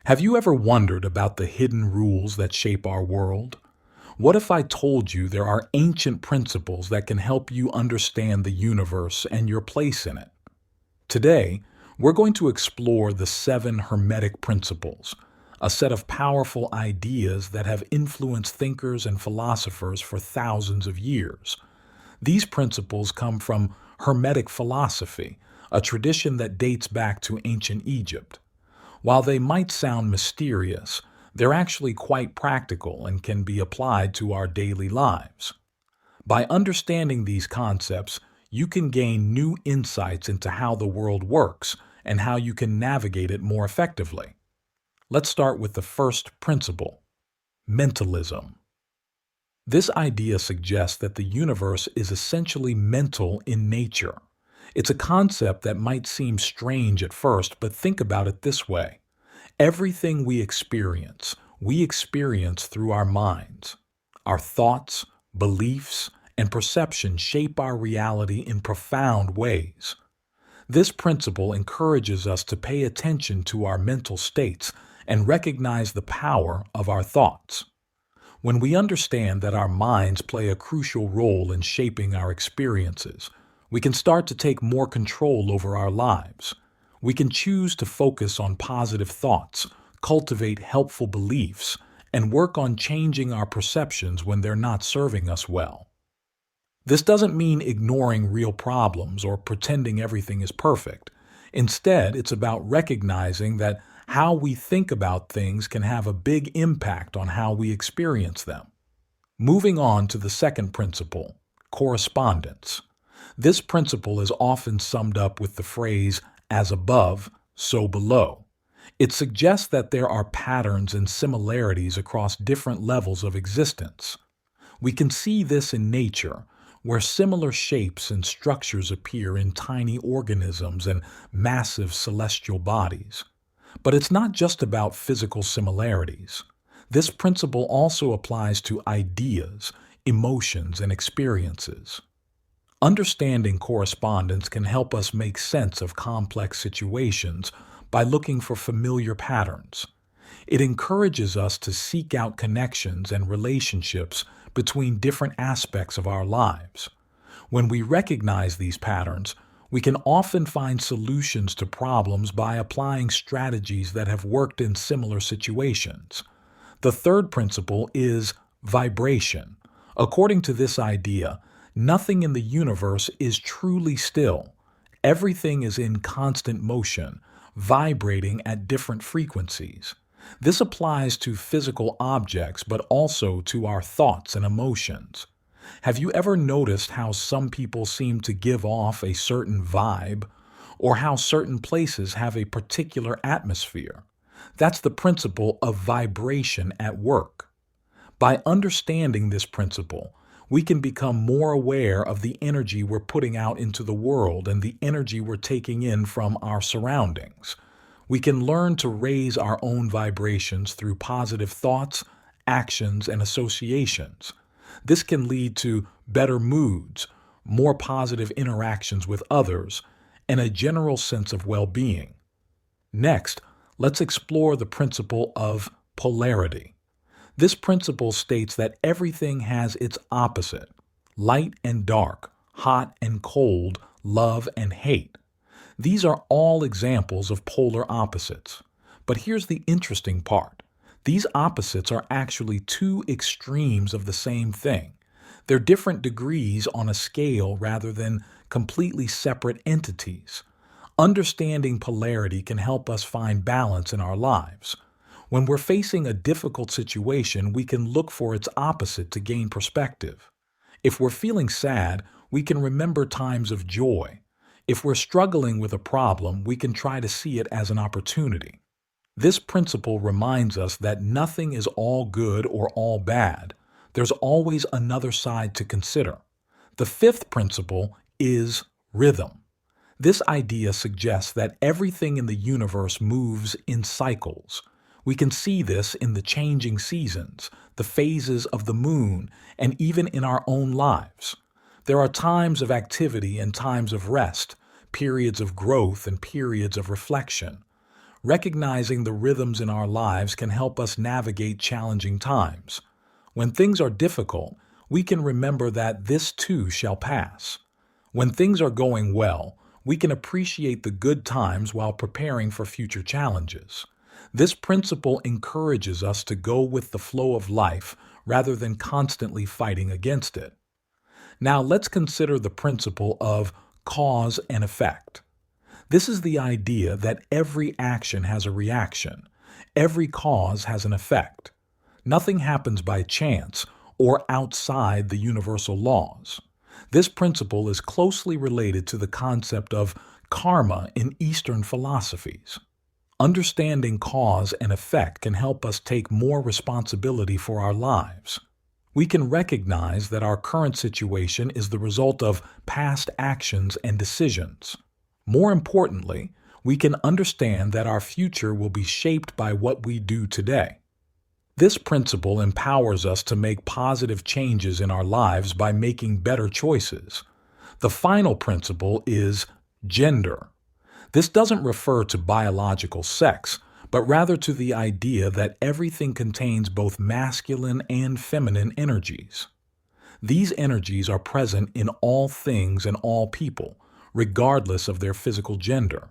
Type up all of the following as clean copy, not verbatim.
Have you ever wondered about the hidden rules that shape our world? What if I told you there are ancient principles that can help you understand the universe and your place in it? Today, we're going to explore the 7 Hermetic Principles, a set of powerful ideas that have influenced thinkers and philosophers for thousands of years. These principles come from Hermetic philosophy, a tradition that dates back to ancient Egypt. While they might sound mysterious, they're actually quite practical and can be applied to our daily lives. By understanding these concepts, you can gain new insights into how the world works and how you can navigate it more effectively. Let's start with the first principle, mentalism. This idea suggests that the universe is essentially mental in nature. It's a concept that might seem strange at first, but think about it this way. Everything we experience through our minds. Our thoughts, beliefs, and perceptions shape our reality in profound ways. This principle encourages us to pay attention to our mental states and recognize the power of our thoughts. When we understand that our minds play a crucial role in shaping our experiences, we can start to take more control over our lives. We can choose to focus on positive thoughts, cultivate helpful beliefs, and work on changing our perceptions when they're not serving us well. This doesn't mean ignoring real problems or pretending everything is perfect. Instead, it's about recognizing that how we think about things can have a big impact on how we experience them. Moving on to the second principle, correspondence. This principle is often summed up with the phrase, as above, so below. It suggests that there are patterns and similarities across different levels of existence. We can see this in nature, where similar shapes and structures appear in tiny organisms and massive celestial bodies. But it's not just about physical similarities. This principle also applies to ideas, emotions, and experiences. Understanding correspondence can help us make sense of complex situations by looking for familiar patterns. It encourages us to seek out connections and relationships between different aspects of our lives. When we recognize these patterns, we can often find solutions to problems by applying strategies that have worked in similar situations. The third principle is vibration. According to this idea, nothing in the universe is truly still. Everything is in constant motion, vibrating at different frequencies. This applies to physical objects, but also to our thoughts and emotions. Have you ever noticed how some people seem to give off a certain vibe, or how certain places have a particular atmosphere? That's the principle of vibration at work. By understanding this principle, we can become more aware of the energy we're putting out into the world and the energy we're taking in from our surroundings. We can learn to raise our own vibrations through positive thoughts, actions, and associations. This can lead to better moods, more positive interactions with others, and a general sense of well-being. Next, let's explore the principle of polarity. This principle states that everything has its opposite, light and dark, hot and cold, love and hate. These are all examples of polar opposites. But here's the interesting part. These opposites are actually two extremes of the same thing. They're different degrees on a scale rather than completely separate entities. Understanding polarity can help us find balance in our lives. When we're facing a difficult situation, we can look for its opposite to gain perspective. If we're feeling sad, we can remember times of joy. If we're struggling with a problem, we can try to see it as an opportunity. This principle reminds us that nothing is all good or all bad. There's always another side to consider. The fifth principle is rhythm. This idea suggests that everything in the universe moves in cycles. We can see this in the changing seasons, the phases of the moon, and even in our own lives. There are times of activity and times of rest, periods of growth and periods of reflection. Recognizing the rhythms in our lives can help us navigate challenging times. When things are difficult, we can remember that this too shall pass. When things are going well, we can appreciate the good times while preparing for future challenges. This principle encourages us to go with the flow of life rather than constantly fighting against it. Now let's consider the principle of cause and effect. This is the idea that every action has a reaction. Every cause has an effect. Nothing happens by chance or outside the universal laws. This principle is closely related to the concept of karma in Eastern philosophies. Understanding cause and effect can help us take more responsibility for our lives. We can recognize that our current situation is the result of past actions and decisions. More importantly, we can understand that our future will be shaped by what we do today. This principle empowers us to make positive changes in our lives by making better choices. The final principle is gender. This doesn't refer to biological sex, but rather to the idea that everything contains both masculine and feminine energies. These energies are present in all things and all people, regardless of their physical gender.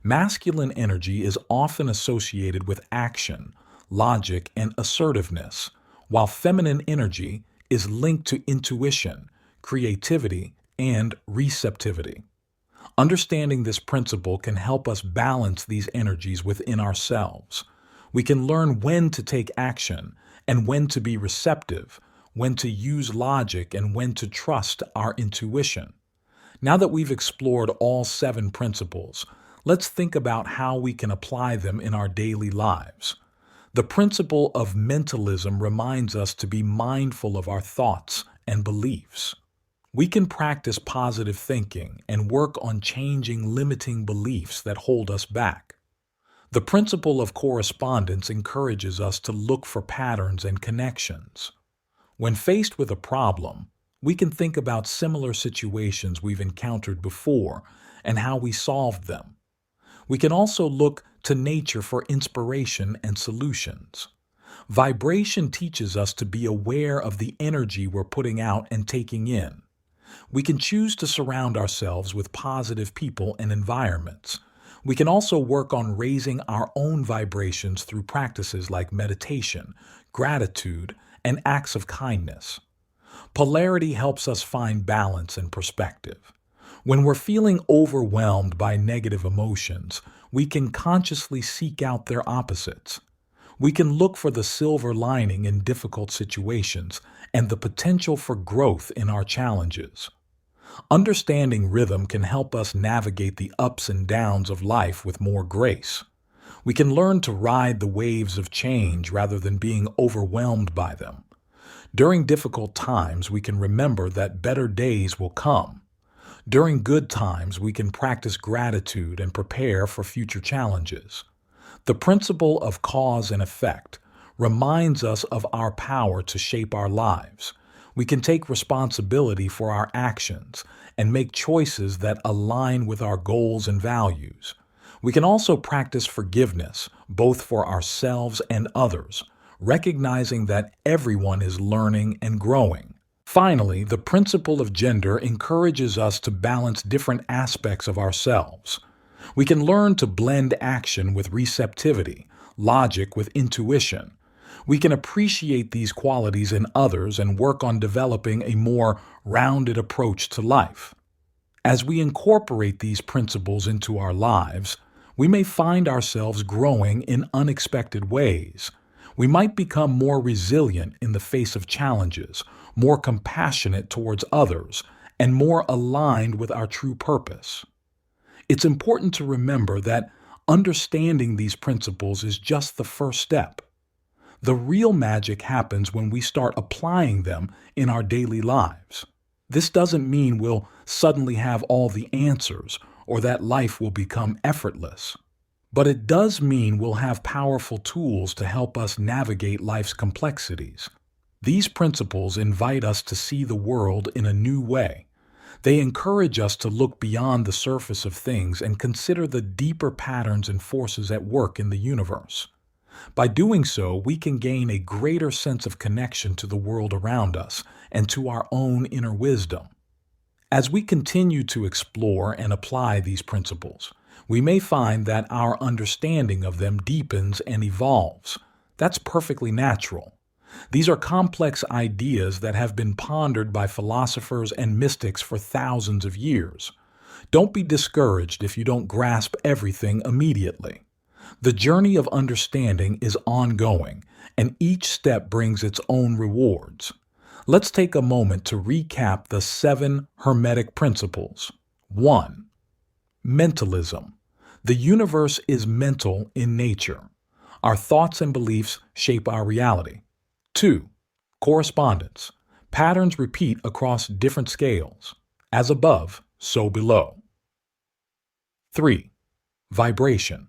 Masculine energy is often associated with action, logic, and assertiveness, while feminine energy is linked to intuition, creativity, and receptivity. Understanding this principle can help us balance these energies within ourselves. We can learn when to take action and when to be receptive, when to use logic and when to trust our intuition. Now that we've explored all 7 principles, let's think about how we can apply them in our daily lives. The principle of mentalism reminds us to be mindful of our thoughts and beliefs. We can practice positive thinking and work on changing limiting beliefs that hold us back. The principle of correspondence encourages us to look for patterns and connections. When faced with a problem, we can think about similar situations we've encountered before and how we solved them. We can also look to nature for inspiration and solutions. Vibration teaches us to be aware of the energy we're putting out and taking in. We can choose to surround ourselves with positive people and environments. We can also work on raising our own vibrations through practices like meditation, gratitude, and acts of kindness. Polarity helps us find balance and perspective. When we're feeling overwhelmed by negative emotions, we can consciously seek out their opposites. We can look for the silver lining in difficult situations and the potential for growth in our challenges. Understanding rhythm can help us navigate the ups and downs of life with more grace. We can learn to ride the waves of change rather than being overwhelmed by them. During difficult times, we can remember that better days will come. During good times, we can practice gratitude and prepare for future challenges. The principle of cause and effect reminds us of our power to shape our lives. We can take responsibility for our actions and make choices that align with our goals and values. We can also practice forgiveness, both for ourselves and others, recognizing that everyone is learning and growing. Finally, the principle of gender encourages us to balance different aspects of ourselves. We can learn to blend action with receptivity, logic with intuition. We can appreciate these qualities in others and work on developing a more rounded approach to life. As we incorporate these principles into our lives, we may find ourselves growing in unexpected ways. We might become more resilient in the face of challenges, more compassionate towards others, and more aligned with our true purpose. It's important to remember that understanding these principles is just the first step. The real magic happens when we start applying them in our daily lives. This doesn't mean we'll suddenly have all the answers or that life will become effortless. But it does mean we'll have powerful tools to help us navigate life's complexities. These principles invite us to see the world in a new way. They encourage us to look beyond the surface of things and consider the deeper patterns and forces at work in the universe. By doing so, we can gain a greater sense of connection to the world around us and to our own inner wisdom. As we continue to explore and apply these principles, we may find that our understanding of them deepens and evolves. That's perfectly natural. These are complex ideas that have been pondered by philosophers and mystics for thousands of years. Don't be discouraged if you don't grasp everything immediately. The journey of understanding is ongoing, and each step brings its own rewards. Let's take a moment to recap the 7 Hermetic Principles. 1. Mentalism. The universe is mental in nature. Our thoughts and beliefs shape our reality. 2. Correspondence. Patterns repeat across different scales. As above, so below. 3. Vibration.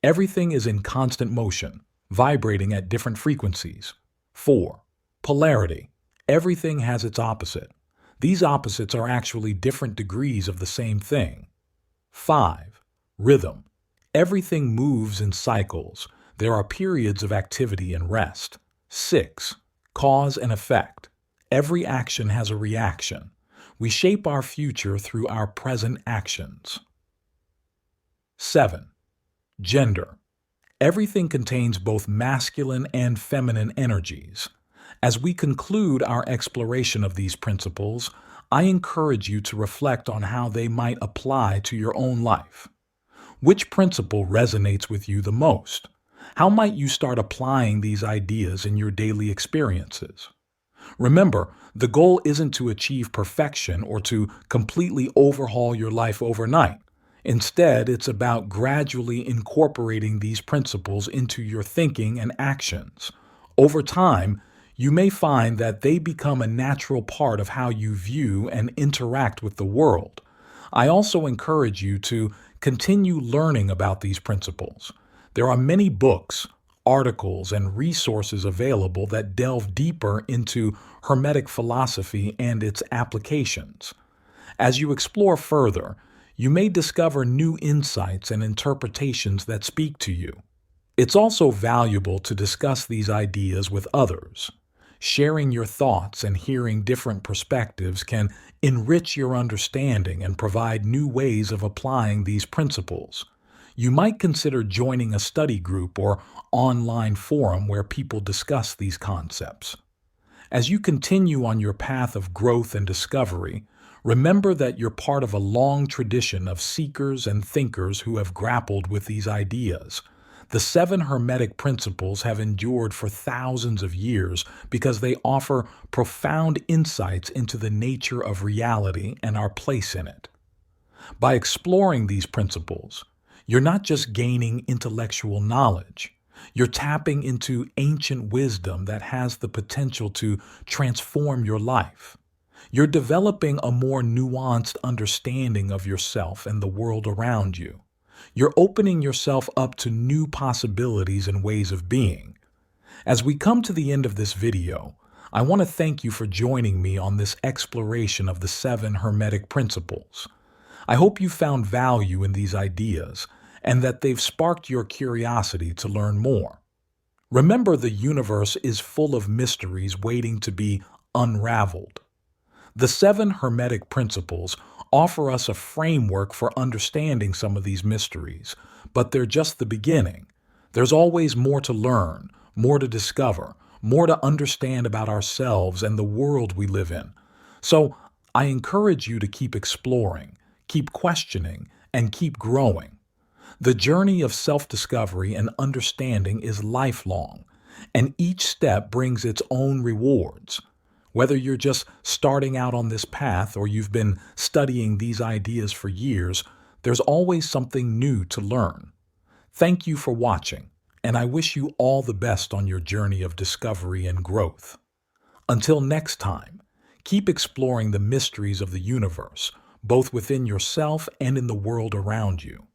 Everything is in constant motion, vibrating at different frequencies. 4. Polarity. Everything has its opposite. These opposites are actually different degrees of the same thing. 5. Rhythm. Everything moves in cycles. There are periods of activity and rest. 6. Cause and effect. Every action has a reaction. We shape our future through our present actions. 7. Gender. Everything contains both masculine and feminine energies. As we conclude our exploration of these principles, I encourage you to reflect on how they might apply to your own life. Which principle resonates with you the most? How might you start applying these ideas in your daily experiences? Remember, the goal isn't to achieve perfection or to completely overhaul your life overnight. Instead, it's about gradually incorporating these principles into your thinking and actions. Over time, you may find that they become a natural part of how you view and interact with the world. I also encourage you to continue learning about these principles. There are many books, articles, and resources available that delve deeper into Hermetic philosophy and its applications. As you explore further, you may discover new insights and interpretations that speak to you. It's also valuable to discuss these ideas with others. Sharing your thoughts and hearing different perspectives can enrich your understanding and provide new ways of applying these principles. You might consider joining a study group or online forum where people discuss these concepts. As you continue on your path of growth and discovery, remember that you're part of a long tradition of seekers and thinkers who have grappled with these ideas. The 7 Hermetic Principles have endured for thousands of years because they offer profound insights into the nature of reality and our place in it. By exploring these principles, you're not just gaining intellectual knowledge, you're tapping into ancient wisdom that has the potential to transform your life. You're developing a more nuanced understanding of yourself and the world around you. You're opening yourself up to new possibilities and ways of being. As we come to the end of this video, I want to thank you for joining me on this exploration of the 7 Hermetic Principles. I hope you found value in these ideas and that they've sparked your curiosity to learn more. Remember, the universe is full of mysteries waiting to be unraveled. The 7 Hermetic Principles offer us a framework for understanding some of these mysteries, but they're just the beginning. There's always more to learn, more to discover, more to understand about ourselves and the world we live in. So I encourage you to keep exploring, keep questioning, and keep growing. The journey of self-discovery and understanding is lifelong, and each step brings its own rewards. Whether you're just starting out on this path or you've been studying these ideas for years, there's always something new to learn. Thank you for watching, and I wish you all the best on your journey of discovery and growth. Until next time, keep exploring the mysteries of the universe, both within yourself and in the world around you.